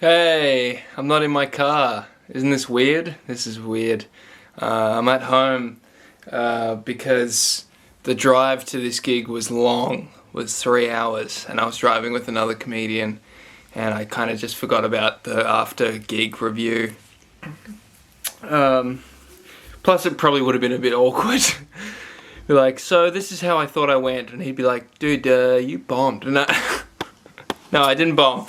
Hey, I'm not in my car. Isn't this weird? This is weird. I'm at home because the drive to this gig was long, was 3 hours, and I was driving with another comedian, and I kind of just forgot about the after gig review. Plus it probably would have been a bit awkward. Be like, so this is how I thought I went, and he'd be like, dude, you bombed. No, no, I didn't bomb.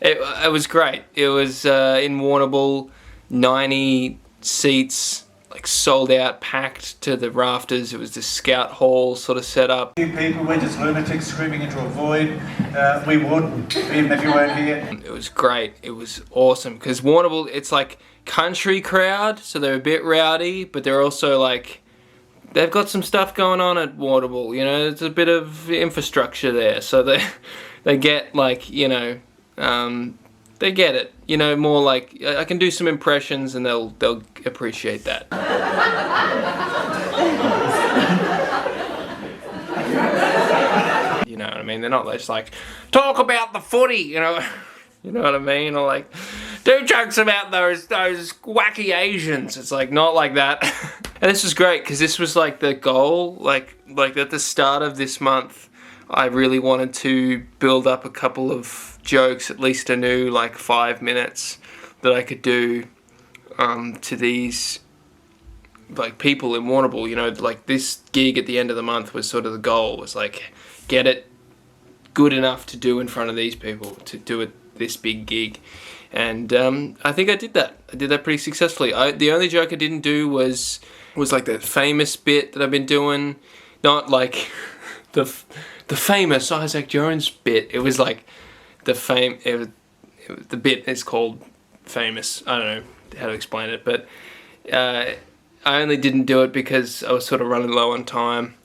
It was great. It was in Warrnambool, 90 seats, like sold out, packed to the rafters. It was the Scout Hall sort of setup. People, we're just lunatics screaming into a void. We would, even if you weren't here. It was great. It was awesome because Warrnambool, it's like country crowd, so they're a bit rowdy, but they're also like, they've got some stuff going on at Warrnambool. You know, there's a bit of infrastructure there, so they get like, you know. They get it, you know, more like I can do some impressions and they'll appreciate that. You know what I mean? They're not just like talk about the footy, you know what I mean? Or like do jokes about those wacky Asians. It's like not like that. And this was great because this was like the goal, like at the start of this month. I really wanted to build up a couple of jokes, at least a new like 5 minutes that I could do to these like people in Warrnambool. You know, like this gig at the end of the month was sort of the goal, was like get it good enough to do in front of these people, to do this big gig. And I think I did that. I did that pretty successfully. The only joke I didn't do was like that famous bit that I've been doing, not like the famous Isaac Jones bit. It was like the bit is called famous. I don't know how to explain it, but I only didn't do it because I was sort of running low on time.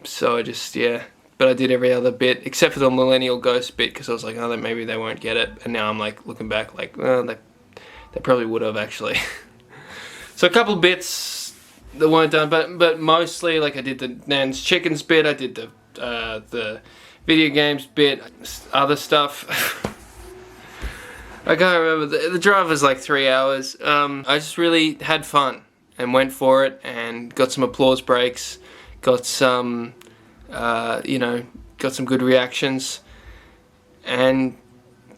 So I just, yeah. But I did every other bit except for the Millennial Ghost bit because I was like, oh, maybe they won't get it. And now I'm like looking back, like, well, they probably would have actually. So a couple bits that weren't done, but mostly like I did the Nan's Chickens bit, I did the video games bit, other stuff. I can't remember. The drive was like 3 hours. I just really had fun and went for it and got some applause breaks, got some, you know, got some good reactions, and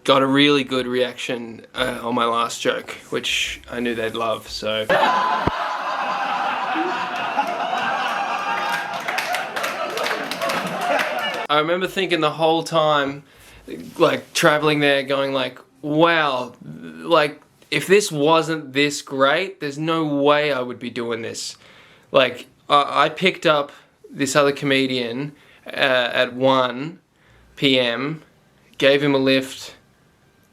got a really good reaction on my last joke, which I knew they'd love. So. I remember thinking the whole time, like traveling there, going like, wow, like if this wasn't this great, there's no way I would be doing this. Like I picked up this other comedian at 1 p.m, gave him a lift,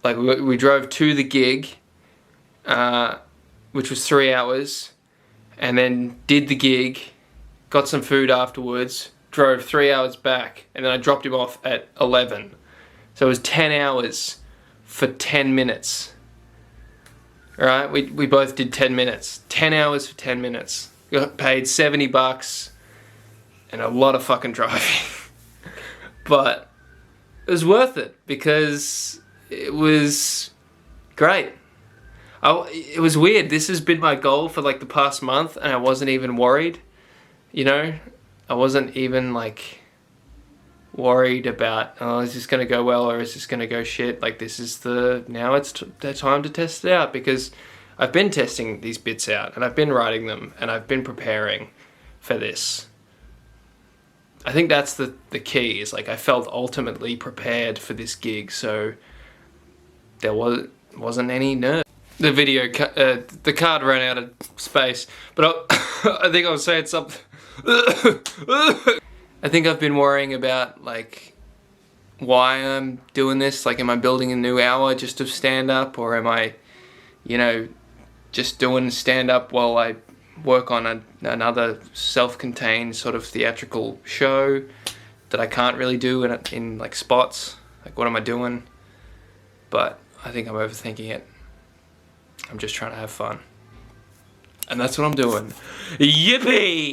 like we drove to the gig, which was 3 hours, and then did the gig, got some food afterwards, drove 3 hours back, and then I dropped him off at 11. So it was 10 hours for 10 minutes. Alright, we both did 10 minutes. 10 hours for 10 minutes. Got paid $70 and a lot of fucking driving. But it was worth it because it was great. It was weird. This has been my goal for like the past month and I wasn't even worried, you know? I wasn't even like worried about, oh, is this gonna go well or is this gonna go shit? Like this is now it's the time to test it out because I've been testing these bits out and I've been writing them and I've been preparing for this. I think that's the key, is like I felt ultimately prepared for this gig, so there wasn't any nerve. The video, the card ran out of space, but I think I was saying something. I think I've been worrying about like why I'm doing this. Like, am I building a new hour just of stand-up, or am I, you know, just doing stand-up while I work on another self-contained sort of theatrical show that I can't really do in like spots? Like, what am I doing? But I think I'm overthinking it. I'm just trying to have fun. And that's what I'm doing. Yippee!